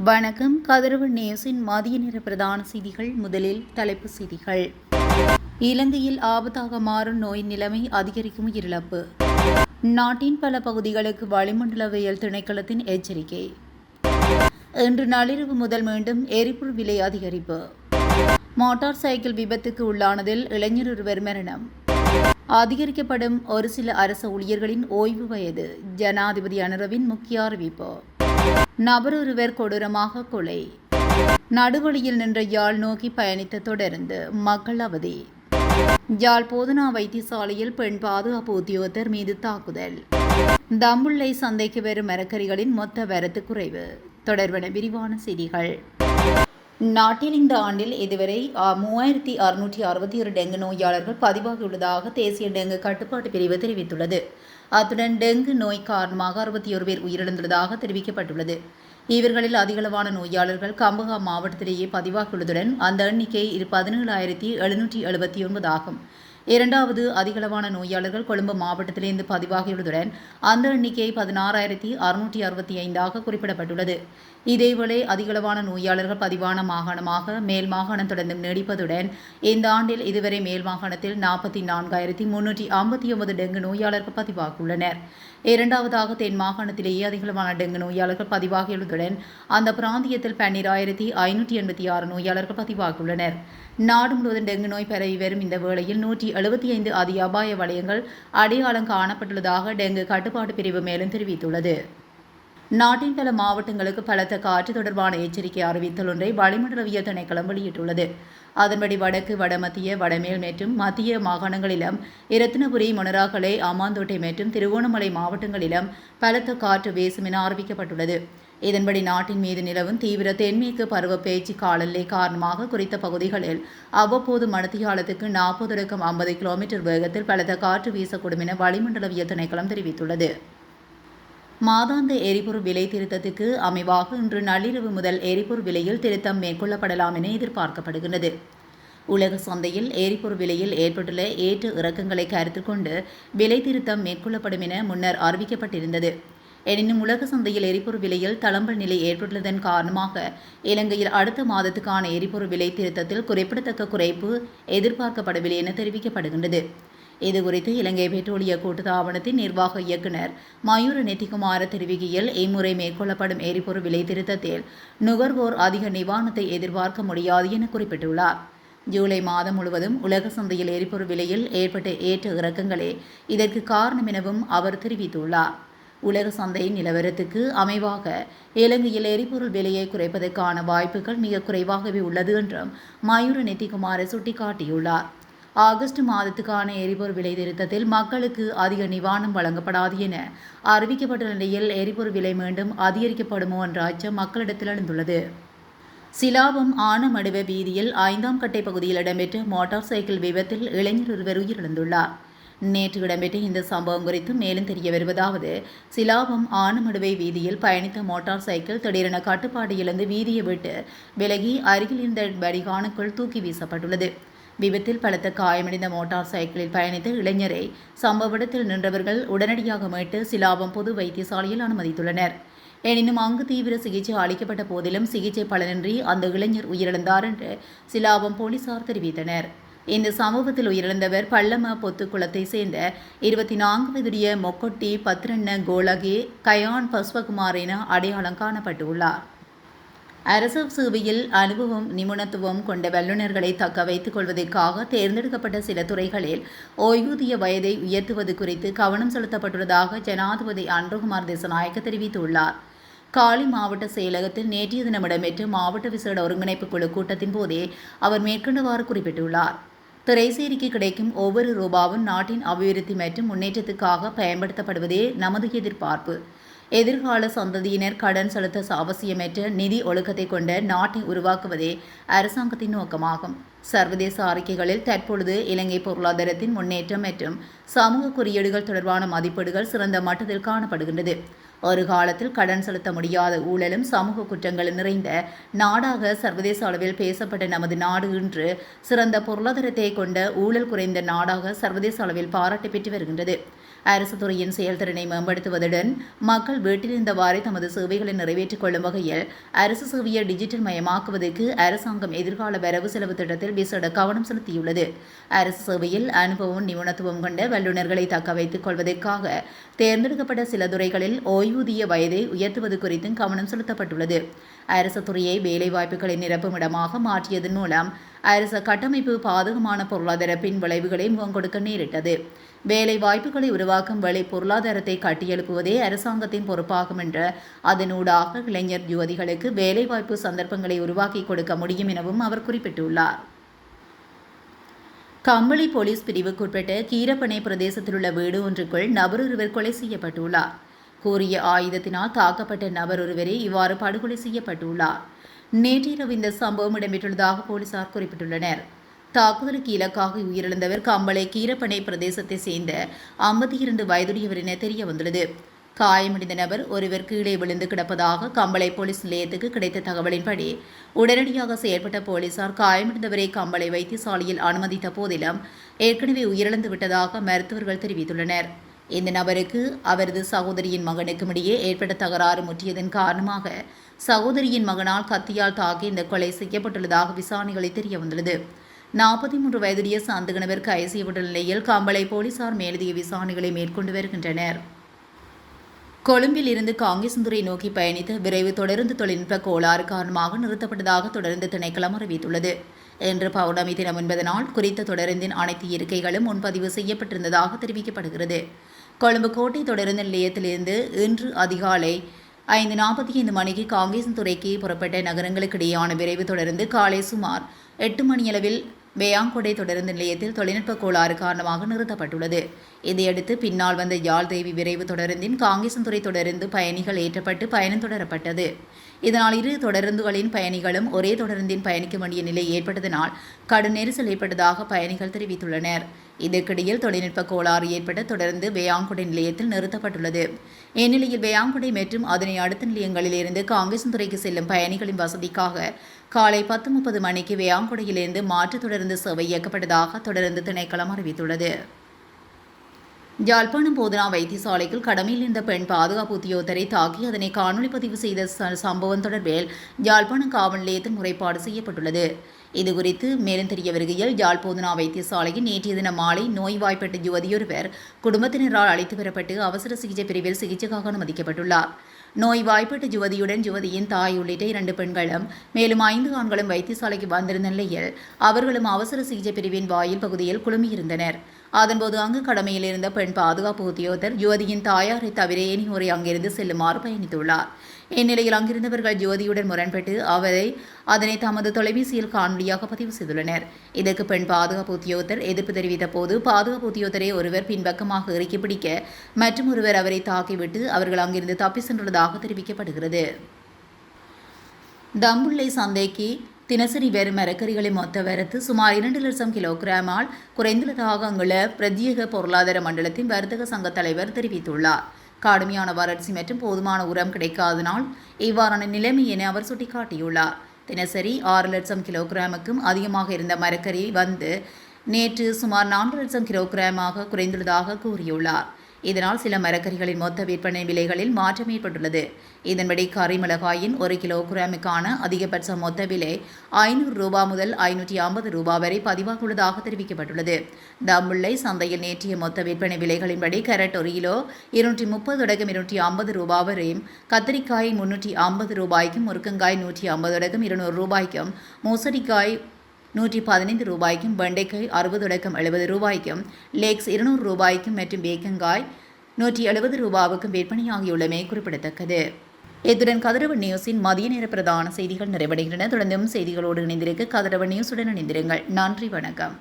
வணக்கம். கதிரவன் நியூஸின் மதிய நேர பிரதான செய்திகள். முதலில் தலைப்புச் செய்திகள். இலங்கையில் ஆபத்தாக மாறும் நோய் நிலைமை, அதிகரிக்கும் உயிரிழப்பு. நாட்டின் பல பகுதிகளுக்கு வளிமண்டலவியல் திணைக்களத்தின் எச்சரிக்கை. இன்று நள்ளிரவு முதல் மீண்டும் எரிபொருள் விலை அதிகரிப்பு. மோட்டார் சைக்கிள் விபத்துக்கு உள்ளானதில் இளைஞர் ஒருவர் மரணம். அதிகரிக்கப்படும் ஒரு சில அரசு ஊழியர்களின் ஓய்வு வயது. ஜனாதிபதி அனுரவின் முக்கிய அறிவிப்பு. நபர் ஒருவர் கொடூரமாக கொலை. நடுவழியில் நின்ற யாழ் நோக்கி பயணித்த தொடர்ந்து மக்கள் அவதி. யாழ் போதனா வைத்தியசாலையில் பெண் பாதுகாப்பு உத்தியோகத்தர் மீது தாக்குதல். தம்புள்ளை சந்தைக்கு வரும் மரக்கறிகளின் மொத்த வரத்து குறைவு. தொடர்பான விரிவான செய்திகள். நாட்டில் இந்த ஆண்டில் இதுவரை 3661 டெங்கு நோயாளர்கள் பதிவாகியுள்ளதாக தேசிய டெங்கு கட்டுப்பாட்டு பிரிவு தெரிவித்துள்ளது. அத்துடன் டெங்கு நோய் காரணமாக 61 பேர் உயிரிழந்துள்ளதாக தெரிவிக்கப்பட்டுள்ளது. இவர்களில் அதிகளவான நோயாளர்கள் கம்பஹா மாவட்டத்திலேயே பதிவாகியுள்ளதுடன் அந்த எண்ணிக்கை 17,779 ஆகும். இரண்டாவது அதிகளவான நோயாளர்கள் கொழும்பு மாவட்டத்திலிருந்து பதிவாகியுள்ளதுடன் அந்த எண்ணிக்கை 16,665 குறிப்பிடப்பட்டுள்ளது. இதேவேளை அதிகளவான நோயாளர்கள் பதிவான மாகாணமாக மேல் மாகாணம் தொடர்ந்து நீடிப்பதுடன் இந்த ஆண்டில் இதுவரை மேல் மாகாணத்தில் 44,359 டெங்கு நோயாளர்கள் பதிவாகியுள்ளனர். இரண்டாவதாக தென் மாகாணத்திலேயே அதிகளவான டெங்கு நோயாளர்கள் பதிவாகியுள்ளதுடன் அந்த பிராந்தியத்தில் 12,586 நோயாளர்கள் பதிவாகியுள்ளனர். நாடு முழுவதும் டெங்கு நோய் பரவி வரும் இந்த வேளையில் 175 அதி அபாய வலயங்கள் அடையாளம் காணப்பட்டுள்ளதாக டெங்கு கட்டுப்பாட்டு பிரிவு மேலும் தெரிவித்துள்ளது. நாட்டின் பல மாவட்டங்களுக்கு பலத்த காற்று தொடர்பான எச்சரிக்கை அறிவித்தல் ஒன்றை வளிமண்டலவியல் திணைக்களம் வெளியிட்டுள்ளது. அதன்படி வடக்கு, வடமத்திய, வடமேல் மற்றும் மத்திய மாகாணங்களிலும், இரத்தினபுரி, மொனராகலை, அம்பாந்தோட்டை மற்றும் திருகோணமலை மாவட்டங்களிலும் பலத்த காற்று வீசும் என அறிவிக்கப்பட்டுள்ளது. இதன்படி நாட்டின் மீது நிலவும் தீவிர தென்மேற்கு பருவ பேச்சு காலநிலை காரணமாக குறித்த பகுதிகளில் அவ்வப்போது மணித்தியாலத்துக்கு 40-50 கிலோமீட்டர் வேகத்தில் பலத்த காற்று வீசக்கூடும் என வளிமண்டலவியல் திணைக்களம் தெரிவித்துள்ளது. மாதாந்த எரிபொருள் விலை திருத்தத்துக்கு அமைவாக இன்று நள்ளிரவு முதல் எரிபொருள் விலையில் திருத்தம் மேற்கொள்ளப்படலாம் என எதிர்பார்க்கப்படுகிறது. உலக சந்தையில் எரிபொருள் விலையில் ஏற்பட்டுள்ள ஏற்ற இறக்கங்களை கருத்தில் கொண்டு விலை திருத்தம் மேற்கொள்ளப்படும் என முன்னர் அறிவிக்கப்பட்டிருந்தது. எனினும் உலக சந்தையில் எரிபொருள் விலையில் தளம்பல் நிலை ஏற்பட்டுள்ளதன் காரணமாக இலங்கையில் அடுத்த மாதத்துக்கான எரிபொருள் விலை திருத்தத்தில் குறிப்பிடத்தக்க குறைப்பு எதிர்பார்க்கப்படவில்லை என தெரிவிக்கப்படுகின்றது. இதுகுறித்து இலங்கை பெட்ரோலிய கூட்டுத்தாபனத்தின் நிர்வாக இயக்குநர் மயூர நெத்திகுமார தெரிவிக்கையில், இம்முறை மேற்கொள்ளப்படும் எரிபொருள் விலை திருத்தத்தில் நுகர்வோர் அதிக நிவாரணத்தை எதிர்பார்க்க முடியாது என குறிப்பிட்டுள்ளார். ஜூலை மாதம் முழுவதும் உலக சந்தையில் எரிபொருள் விலையில் ஏற்பட்ட ஏற்ற இறக்கங்களே இதற்கு காரணம் எனவும் அவர் தெரிவித்துள்ளார். உலக சந்தையின் நிலவரத்துக்கு அமைவாக இலங்கையில் எரிபொருள் விலையை குறைப்பதற்கான வாய்ப்புகள் மிக குறைவாகவே உள்ளது என்றும் மயூர நெத்திகுமார சுட்டிக்காட்டியுள்ளார். ஆகஸ்ட் மாதத்துக்கான எரிபொருள் விலை திருத்தத்தில் மக்களுக்கு அதிக நிவாரணம் வழங்கப்படாது என அறிவிக்கப்பட்ட நிலையில் எரிபொருள் விலை மீண்டும் அதிகரிக்கப்படுமோ என்ற அச்சம் மக்களிடத்தில் எழுந்துள்ளது. சிலாபம் ஆனமடுவ வீதியில் 5ஆம் கட்டை பகுதியில் இடம்பெற்ற மோட்டார் சைக்கிள் விபத்தில் இளைஞர் ஒருவர் உயிரிழந்துள்ளார். நேற்று இடம்பெற்ற இந்த சம்பவம் குறித்து மேலும் தெரிய வருவதாவது, சிலாபம் ஆனமடுவை வீதியில் பயணித்த மோட்டார் சைக்கிள் திடீரென கட்டுப்பாடு இழந்து வீதியை விட்டு விலகி அருகில் இருந்த வடிகானுக்குள் தூக்கி வீசப்பட்டுள்ளது. விபத்தில் பலத்த காயமடைந்த மோட்டார் சைக்கிளில் பயணித்த இளைஞரை சம்பவ இடத்தில் நின்றவர்கள் உடனடியாக மீட்டு சிலாபம் பொது வைத்தியசாலையில் அனுமதித்துள்ளனர். எனினும் அங்கு தீவிர சிகிச்சை அளிக்கப்பட்ட போதிலும் சிகிச்சை பலனின்றி அந்த இளைஞர் உயிரிழந்தார் என்று சிலாபம் போலீசார் தெரிவித்தனர். இந்த சம்பவத்தில் உயிரிழந்தவர் பள்ளம பொத்துக்குளத்தை சேர்ந்த 24 வயதுடைய மொக்கொட்டி பத்ரண்ண கோலகே கயான் பஸ்வகுமார் என அடையாளம் காணப்பட்டுள்ளார். அரசு சேவையில் அனுபவம், நிபுணத்துவம் கொண்ட வல்லுநர்களை தக்க வைத்துக் கொள்வதற்காக தேர்ந்தெடுக்கப்பட்ட சில துறைகளில் ஓய்வூதிய வயதை உயர்த்துவது குறித்து கவனம் செலுத்தப்பட்டுள்ளதாக ஜனாதிபதி அன்ருகுமார் திசாநாயக்க தெரிவித்துள்ளார். காலி மாவட்ட செயலகத்தில் நேற்றைய தினம் இடம்பெற்ற மாவட்ட விசேட ஒருங்கிணைப்பு குழு கூட்டத்தின் போதே அவர் மேற்கண்டவாறு குறிப்பிட்டுள்ளார். திரைசேரிக்கு கிடைக்கும் ஒவ்வொரு ரூபாவும் நாட்டின் அபிவிருத்தி மற்றும் முன்னேற்றத்துக்காக பயன்படுத்தப்படுவதே நமது எதிர்பார்ப்பு. எதிர்கால சந்ததியினர் கடன் செலுத்த அவசியமற்ற நிதி ஒழுக்கத்தை கொண்ட நாட்டை உருவாக்குவதே அரசாங்கத்தின் நோக்கமாகும். சர்வதேச அறிக்கைகளில் தற்பொழுது இலங்கை பொருளாதாரத்தின் முன்னேற்றம் மற்றும் சமூக குறியீடுகள் தொடர்பான மதிப்பீடுகள் சிறந்த மட்டத்தில் காணப்படுகின்றது. ஒரு காலத்தில் கடன் செலுத்த முடியாத ஊழலும் சமூக குற்றங்களும் நிறைந்த நாடாக சர்வதேச அளவில் பேசப்பட்ட நமது நாடு இன்று சிறந்த பொருளாதாரத்தை கொண்ட ஊழல் குறைந்த நாடாக சர்வதேச அளவில் பாராட்டு பெற்று வருகின்றது. அரசு துறையின் செயல்திறனை மேம்படுத்துவதுடன் மக்கள் வீட்டிலிருந்தவாறே தமது சேவைகளை நிறைவேற்றிக் கொள்ளும் வகையில் அரசு சேவையை டிஜிட்டல் மயமாக்குவதற்கு அரசாங்கம் எதிர்கால வரவு செலவு திட்டத்தில் விசேட கவனம் செலுத்தியுள்ளது. அரசு சேவையில் அனுபவம் நிபுணத்துவம் கொண்ட வல்லுநர்களை தக்க வைத்துக் கொள்வதற்காக தேர்ந்தெடுக்கப்பட்ட சில துறைகளில் ஓய்வூதிய வயதை உயர்த்துவது குறித்தும் கவனம் செலுத்தப்பட்டுள்ளது. அரசு துறையை வேலைவாய்ப்புகளை நிரப்பும் இடமாக மாற்றியதன் மூலம் அரசு கட்டமைப்பு பாதகமான பொருளாதார பின் விளைவுகளை முகம் கொடுக்க நேரிட்டது. வேலை வாய்ப்புகளை உருவாக்கும் வழி பொருளாதாரத்தை கட்டியெழுப்புவதே அரசாங்கத்தின் பொறுப்பாகும் என்ற அதனூடாக இளைஞர் யுவதிகளுக்கு வேலைவாய்ப்பு சந்தர்ப்பங்களை உருவாக்கி கொடுக்க முடியும் எனவும் அவர் குறிப்பிட்டுள்ளார். கம்பளி போலீஸ் பிரிவுக்குட்பட்ட கீரப்பனை பிரதேசத்தில் உள்ள வீடு ஒன்றுக்குள் நபர் ஒருவர் கொலை செய்யப்பட்டுள்ளார். கூறிய ஆயுதத்தினால் தாக்கப்பட்ட நபர் ஒருவரே இவ்வாறு படுகொலை செய்யப்பட்டுள்ளார். நேற்றிரவு இந்த சம்பவம் இடம்பெற்றுள்ளதாக போலீசார் குறிப்பிட்டுள்ளனர். தாக்குதலுக்கு இலக்காக உயிரிழந்தவர் கம்பளை கீரப்பனை பிரதேசத்தை சேர்ந்த 52 வயதுடையவர் என தெரிய வந்துள்ளது. காயமடைந்த நபர் ஒருவர் கீழே விழுந்து கிடப்பதாக கம்பளை போலீஸ் நிலையத்துக்கு கிடைத்த தகவலின்படி உடனடியாக செயல்பட்ட போலீசார் காயமடைந்தவரை கம்பளை வைத்தியசாலையில் அனுமதித்த போதிலும் ஏற்கனவே உயிரிழந்து விட்டதாக மருத்துவர்கள் தெரிவித்துள்ளனர். இந்த நபருக்கு அவரது சகோதரியின் மகனுக்கும் இடையே ஏற்பட்ட தகராறு முற்றியதன் காரணமாக சகோதரியின் மகனால் கத்தியால் தாக்கி இந்த கொலை செய்யப்பட்டுள்ளதாக விசாரணைகளில் தெரிய வந்துள்ளது. 43 வயதுடைய சந்தேகநபர் கைது செய்யப்பட்டுள்ள நிலையில் கம்பளை போலீசார் மேலதிக விசாரணைகளை மேற்கொண்டு வருகின்றனர். கொழும்பில் இருந்து காங்கேசன்துறை நோக்கி பயணித்த விரைவு தொடருந்து தொழில்நுட்ப கோளாறு காரணமாக நிறுத்தப்பட்டதாக தொடருந்து திணைக்களம் அறிவித்துள்ளது. இன்று பௌர்ணமி தினம் என்பதனால் குறித்த தொடருந்தின் அனைத்து இருக்கைகளும் முன்பதிவு செய்யப்பட்டிருந்ததாக தெரிவிக்கப்படுகிறது. கொழும்பு கோட்டை தொடருந்து நிலையத்திலிருந்து இன்று அதிகாலை 5:45 மணிக்கு காங்கேசன்துறைக்கு புறப்பட்ட நகரங்களுக்கிடையேயான விரைவு தொடருந்து காலை சுமார் 8 மணியளவில் வேயாங்கொடை தொடருந்து நிலையத்தில் தொழில்நுட்ப கோளாறு காரணமாக நிறுத்தப்பட்டுள்ளது. இதையடுத்து பின்னால் வந்த யாழ்தேவி விரைவு தொடருந்தின் காங்கேசன்துறை தொடருந்து பயணிகள் ஏற்றப்பட்டு பயணம் தொடரப்பட்டது. இதனால் இரு தொடருந்துகளின் பயணிகளும் ஒரே தொடருந்தின் பயணிக்க வேண்டிய நிலை ஏற்பட்டதனால் கடும் நெரிசல் ஏற்பட்டதாக பயணிகள் தெரிவித்துள்ளனர். இதற்கிடையில் தொழில்நுட்ப கோளாறு ஏற்பட்ட தொடர்ந்து வேயாங்குடை நிலையத்தில் நிறுத்தப்பட்டுள்ளது. இந்நிலையில் வேயாங்குடை மற்றும் அதனை அடுத்த நிலையங்களில் இருந்து காங்கேசன்துறைக்கு செல்லும் பயணிகளின் வசதிக்காக காலை 10:30 மணிக்கு வேயாங்குடையிலிருந்து மாற்று தொடருந்து சேவை இயக்கப்பட்டதாக தொடருந்து திணைக்களம் அறிவித்துள்ளது. யாழ்ப்பாணம் போதனா வைத்தியசாலைக்குள் கடமையில் இருந்த பெண் பாதுகாப்பு உத்தியோகத்தரை தாக்கி அதனை காணொலி பதிவு செய்த சம்பவம் தொடர்பில் யாழ்ப்பாணம் காவல் நிலையத்தில் முறைப்பாடு செய்யப்பட்டுள்ளது. இதுகுறித்து மேலும் தெரிய வருகையில் யாழ் போதனா வைத்தியசாலையில் நேற்றைய தினம் மாலை நோய்வாய்ப்பட்ட யுவதியொருவர் குடும்பத்தினரால் அழைத்து வரப்பட்டு அவசர சிகிச்சை பிரிவில் சிகிச்சைக்காக அனுமதிக்கப்பட்டுள்ளார். நோய்வாய்ப்பட்ட யுவதியுடன் யுவதியின் தாய் உள்ளிட்ட 2 பெண்களும் மேலும் 5 ஆண்களும் வைத்தியசாலைக்கு வந்திருந்த நிலையில் அவர்களும் அவசர சிகிச்சை பிரிவின் வாயில் பகுதியில் குழுமியிருந்தனர். அதன்போது அங்கு கடமையில் இருந்த பெண் பாதுகாப்பு உத்தியோகத்தர் யுவதியின் தாயாரை தவிர ஏனையோரை அங்கிருந்து செல்லுமாறு பயணித்துள்ளார். இந்நிலையில் அங்கிருந்தவர்கள் யுவதியுடன் முரண்பட்டு அதனை தமது தொலைபேசியில் காணொலியாக பதிவு செய்துள்ளனர். இதற்கு பெண் பாதுகாப்பு உத்தியோகத்தர் எதிர்ப்பு தெரிவித்த போது பாதுகாப்பு உத்தியோகத்தரை ஒருவர் பின்பக்கமாக இறுக்கி பிடிக்க மற்றும் ஒருவர் அவரை தாக்கிவிட்டு அவர்கள் அங்கிருந்து தப்பி சென்றுள்ளதாக தெரிவிக்கப்படுகிறது. தம்புள்ளை சந்தைக்கு தினசரி வரும் மரக்கறிகளின் மொத்த வரத்து சுமார் 2 லட்சம் கிலோகிராமால் குறைந்துள்ளதாக அங்குள்ள பிரத்யேக பொருளாதார மண்டலத்தின் வர்த்தக சங்க தலைவர் தெரிவித்துள்ளார். கடுமையான வறட்சி மற்றும் போதுமான உரம் கிடைக்காதனால் இவ்வாறான நிலைமை என அவர் சுட்டிக்காட்டியுள்ளார். தினசரி 6 லட்சம் கிலோகிராமுக்கும் அதிகமாக இருந்த மரக்கறி நேற்று சுமார் 4 லட்சம் கிலோகிராமாக குறைந்துள்ளதாக கூறியுள்ளார். இதனால் சில மரக்கறிகளின் மொத்த விற்பனை விலைகளில் மாற்றம் ஏற்பட்டுள்ளது. இதன்படி கறிமிளகாயின் 1 கிலோகிராமுக்கான அதிகபட்ச மொத்த விலை 500 ரூபாய் முதல் 550 ரூபாய் வரை பதிவாகியுள்ளதாக தெரிவிக்கப்பட்டுள்ளது. தம்புள்ளை சந்தையில் நேற்றைய மொத்த விற்பனை விலைகளின்படி கேரட் 1 கிலோ 230 தொடக்கம் 250 ரூபாய் வரையும், கத்திரிக்காய் 350 ரூபாய்க்கும், முருங்கங்காய் 150 தொடக்கம் 200 ரூபாய்க்கும், மூசடிக்காய் 115 ரூபாய்க்கும், வெண்டைக்காய் 60 தொடக்கம் 70 ரூபாய்க்கும், லேக்ஸ் 200 ரூபாய்க்கும் மற்றும் பேக்கங்காய் 170 ரூபாவுக்கும் விற்பனையாகியுள்ளமை குறிப்பிடத்தக்கது. இத்துடன் கதிரவன் நியூஸின் மதிய நேர பிரதான செய்திகள் நிறைவடைகின்றன. தொடர்ந்தும் செய்திகளோடு இணைந்திருக்க கதிரவன் நியூஸுடன் இணைந்திருங்கள். நன்றி, வணக்கம்.